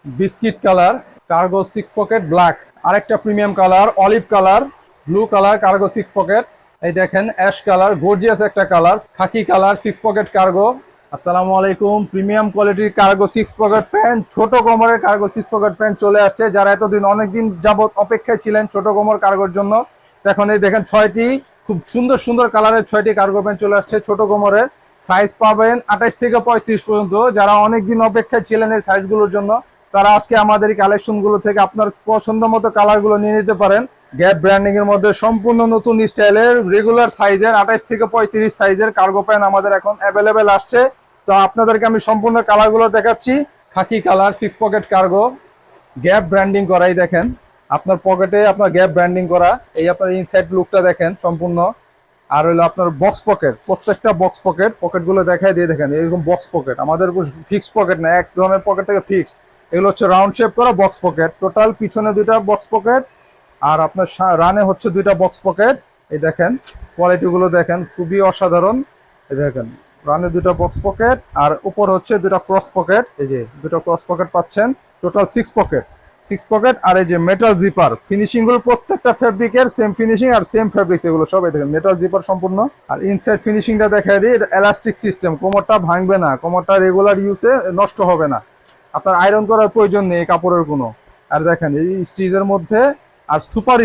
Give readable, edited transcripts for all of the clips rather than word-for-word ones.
Biscuit colour cargo 6 pocket black, আরেকটা premium colour olive colour, blue colour cargo 6 pocket. এই দেখেন ash colour, gorgeous একটা colour, খাকি colour 6 pocket cargo. আসসালামু আলাইকুম। প্রিমিয়াম কোয়ালিটির কার্গো 6 পকেট প্যান্ট, ছোট কোমরের কার্গো 6 পকেট প্যান্ট চলে আসছে। যারা এতদিন অনেকদিন যাবত অপেক্ষায় ছিলেন ছোট কোমর কার্গোর জন্য, এখন এই দেখেন 6টি খুব সুন্দর সুন্দর কালারের 6টি কার্গো প্যান্ট চলে আসছে ছোট কোমরের। সাইজ পাবেন 28 থেকে 35 পর্যন্ত। যারা অনেকদিন অপেক্ষায় ছিলেন এই সাইজগুলোর জন্য, তারা আজকে আমাদের এই কালেকশনগুলো থেকে আপনার পছন্দ মতো কালারগুলো নিয়ে নিতে পারেন। গ্যাপ ব্র্যান্ডিং এর মধ্যে সম্পূর্ণ নতুন স্টাইলের রেগুলার সাইজের 28 থেকে 35 সাইজের কার্গো প্যান্ট আমাদের এখন অ্যাভেলেবেল আসছে। তো আপনাদেরকে আমি সম্পূর্ণ কালারগুলো দেখাচ্ছি। খাকি colour 6 pocket cargo, gap branding করাই দেখেন, আপনার পকেটে আপনার গ্যাপ ব্র্যান্ডিং করা। এই আপনার ইনসাইড লুকটা দেখেন সম্পূর্ণ। আর হলো আপনার বক্স পকেট, প্রত্যেকটা বক্স পকেট, পকেটগুলো দেখায় দিয়ে দেখেন এরকম বক্স পকেট। আমাদের ফিক্সড পকেট না, এক ধরনের পকেট থেকে ফিক্সড। এগুলো হচ্ছে রাউন্ড শেপ করা বক্স পকেট। টোটাল পিছনে 2টা বক্স পকেট আর আপনার রানে হচ্ছে 2টা বক্স পকেট। এই দেখেন কোয়ালিটিগুলো দেখেন, খুবই অসাধারণ। এই দেখেন রানে 2টা বক্স পকেট আর উপর হচ্ছে 2টা ক্রস পকেট। এই যে 2টা ক্রস পকেট পাচ্ছেন। টোটাল 6 পকেট আর এই যে মেটাল জিপার ফিনিশিং গুলো প্রত্যেকটা ফেব্রিকের সেম ফিনিশিং আর সেম ফেব্রিক্স, এগুলো সবাই দেখেন মেটাল জিপার সম্পূর্ণ। আর ইনসাইড ফিনিশিংটা দেখাই দিই, এটা এলাস্টিক সিস্টেম, কোমরটা ভাঙবে না, কোমরটা রেগুলার ইউজে নষ্ট হবে না, আপনার আয়রন করার প্রয়োজন নেই কাপড়ের কোনো। আর দেখেন এই স্টিচের মধ্যে আর সুপার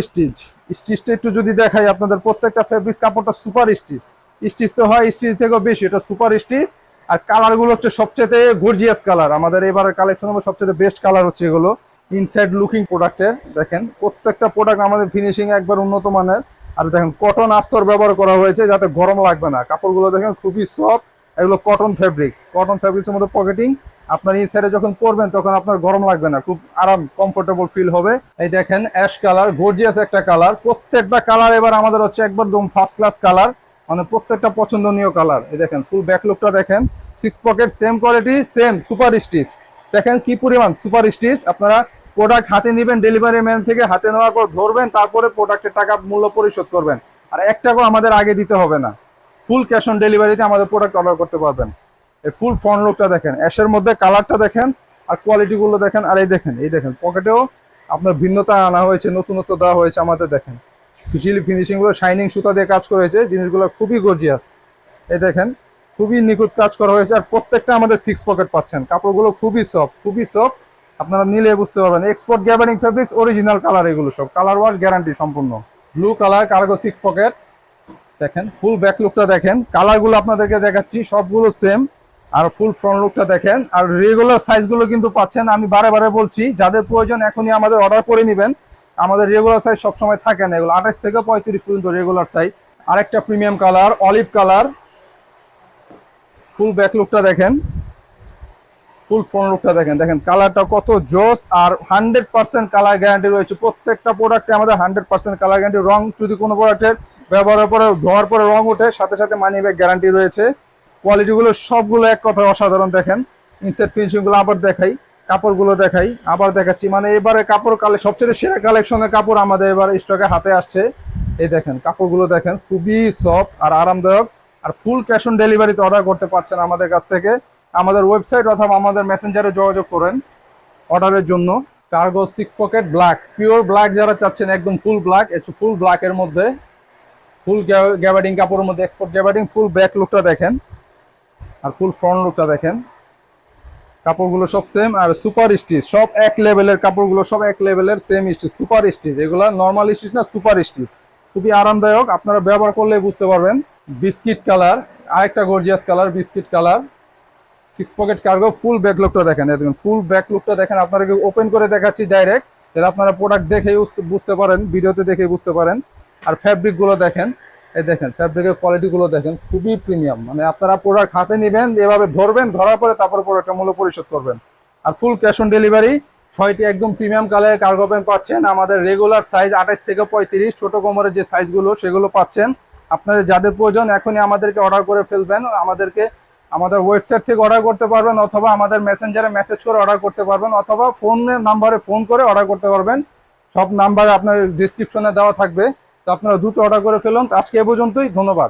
স্টিচটা একটু যদি দেখাই আপনাদের, প্রত্যেকটা ফেব্রিক কাপড়টা সুপার স্টিচ তো হয়, স্টিচ থেকেও বেশি, এটা সুপার স্টিচ। আর কালার গুলো হচ্ছে সবচেয়ে গর্জিয়াস কালার, আমাদের এবারের কালেকশন সবচেয়ে বেস্ট কালার হচ্ছে এগুলো। ইনসাইড লুকিং প্রোডাক্টের দেখেন প্রত্যেকটা প্রোডাক্ট আমাদের ফিনিশিং একবার উন্নত মানের। আর দেখেন কটন আস্তর ব্যবহার করা হয়েছে যাতে গরম লাগবে না। কাপড়গুলো দেখেন খুবই সফট, এগুলো কটন ফেব্রিক্সের মধ্যে পকেটিং। আপনার ইনসাইডে যখন পরবেন তখন আপনার গরম লাগবে না, খুব আরাম কমফোর্টেবল ফিল হবে। এই দেখেন অ্যাশ কালার, গর্জিয়াস একটা কালার। প্রত্যেকটা কালার এবার আমাদের হচ্ছে একদম ফার্স্ট ক্লাস কালার, মানে প্রত্যেকটা পছন্দনীয় কালার। এই দেখেন ফুল ব্যাক লুকটা দেখেন, 6 pocket, same quality, same super stitch. দেখেন কি পরিমাণ সুপার স্টিচ। আপনারা প্রোডাক্ট হাতে নেবেন, ডেলিভারি ম্যান থেকে হাতে নেওয়ার পর ধরবেন, তারপরে প্রোডাক্টের টাকা মূল্য পরিশোধ করবেন। আর 1 টাকাও আমাদের আগে দিতে হবে না, ফুল ক্যাশ অন ডেলিভারিতে আমাদের প্রোডাক্ট অর্ডার করতে পারবেন। এই ফুল ফ্রন্ট লুকটা দেখেন, অ্যাশের মধ্যে কালারটা দেখেন আর কোয়ালিটিগুলো দেখেন। আর এই দেখেন পকেটেও আপনার ভিন্নতা আনা হয়েছে, নতুনত্ব দেওয়া হয়েছে আমাদের। দেখেন ফিনিশিং গুলো শাইনিং সুতা দিয়ে কাজ করা হয়েছে, জিনিসগুলো খুবই গর্জিয়াস। এই দেখেন খুবই নিখুঁত কাজ করা হয়েছে। আর প্রত্যেকটা আমাদের 6 পকেট পাচ্ছেন, কাপড়গুলো খুবই সফট, আপনারা নিলে বুঝতে পারবেন। Export gabardine fabrics, original colour, এগুলো সব কালার ওয়াশ গ্যারান্টি সম্পূর্ণ। ব্লু কালার কার্গো 6 পকেট, দেখেন ফুল ব্যাক লুকটা দেখেন, কালারগুলো আপনাদেরকে দেখাচ্ছি সবগুলো সেম। আর ফুল ফ্রন্ট লুকটা দেখেন। আর রেগুলার সাইজগুলো কিন্তু পাচ্ছেন, আমি বারে বারে বলছি, যাদের প্রয়োজন এখনই আমাদের অর্ডার করে নেবেন। আমাদের রেগুলার সাইজ সবসময় থাকে না, এগুলো 28 থেকে 35 পর্যন্ত রেগুলার সাইজ। আরেকটা premium colour olive colour, full back লুকটা দেখেন, ফুল ফ্রন্ট লুকটা দেখেন। দেখেন কালারটা কত জোস। আর 100% কালার গ্যারান্টি রয়েছে প্রত্যেকটা প্রোডাক্টে আমাদের, 100% কালার গ্যারান্টি। রং যদি কোনো প্রোডাক্টের ব্যবহারের পরে ধোয়ার পরে রং ওঠে, সাথে সাথে মানি ব্যাক গ্যারান্টি রয়েছে। কোয়ালিটিগুলো সবগুলো এক কথা অসাধারণ। দেখেন ইনসাইড ফিনিশিংগুলো আবার দেখাই, কাপড়গুলো দেখাই, আবার দেখাচ্ছি। মানে এবারে কাপড় সবচেয়ে সেরা কালেকশনের কাপড় আমাদের এবার স্টকে হাতে আসছে। এই দেখেন কাপড়গুলো দেখেন, খুবই সফট আর আরামদায়ক। আর ফুল ক্যাশ অন ডেলিভারিতে অর্ডার করতে পারছেন আমাদের কাছ থেকে। আমাদের ওয়েবসাইট অথবা আমাদের মেসেঞ্জারে যোগাযোগ করেন অর্ডারের জন্য। Cargo 6 pocket black, pure black যারা চাচ্ছেন, একদম ফুল ব্ল্যাক, একটু ফুল ব্ল্যাকের মধ্যে, ফুল গ্যাবার্ডিং কাপড়ের মধ্যে, এক্সপোর্ট গ্যাবার্ডিং। ফুল ব্যাক লুকটা দেখেন আর ফুল ফ্রন্ট লুকটা দেখেন, কাপড়গুলো সব সেম। আর সুপার স্টিচ, সব এক লেভেলের কাপড়গুলো, সব এক লেভেলের সেম স্টিচ, সুপার স্টিচ। এগুলো নর্মাল স্টিচ না, সুপার স্টিচ, খুবই আরামদায়ক, আপনারা ব্যবহার করলে বুঝতে পারবেন। বিস্কিট কালার, আরেকটা gorgeous colour, biscuit colour 6 pocket cargo. Full back লুকটা দেখেন, দেখুন ফুল ব্যাক লুকটা দেখেন। আপনাদেরকে ওপেন করে দেখাচ্ছি ডাইরেক্ট, যাতে আপনারা প্রোডাক্ট দেখে বুঝতে পারেন, ভিডিওতে দেখে বুঝতে পারেন। আর ফ্যাব্রিক গুলো দেখেন, এই দেখেন ফ্যাব্রিকের কোয়ালিটি গুলো দেখেন, খুবই প্রিমিয়াম। মানে আপনারা প্রোডাক্ট হাতে নেবেন, এভাবে ধরবেন, ধরার পরে তারপরে প্রোডাক্টের মূল্য পরিশোধ করবেন। আর ফুল ক্যাশ অন ডেলিভারি। 6টি একদম প্রিমিয়াম কালারের কার্গো প্যান্ট পাচ্ছেন আমাদের। রেগুলার সাইজ 28 থেকে 35, ছোট কোমরের যে সাইজগুলো সেগুলো পাচ্ছেন। আপনাদের যাদের প্রয়োজন এখনই আমাদেরকে অর্ডার করে ফেলবেন। আমাদের ওয়েবসাইট থেকে অর্ডার করতে পারবেন, অথবা আমাদের মেসেঞ্জারে মেসেজ করে অর্ডার করতে পারবেন, অথবা নাম্বারে ফোন করে অর্ডার করতে পারবেন। সব নাম্বার আপনার ডিসক্রিপশনে দেওয়া থাকবে। তো আপনারা দ্রুত অর্ডার করে ফেলুন। আজকে এ পর্যন্তই, ধন্যবাদ।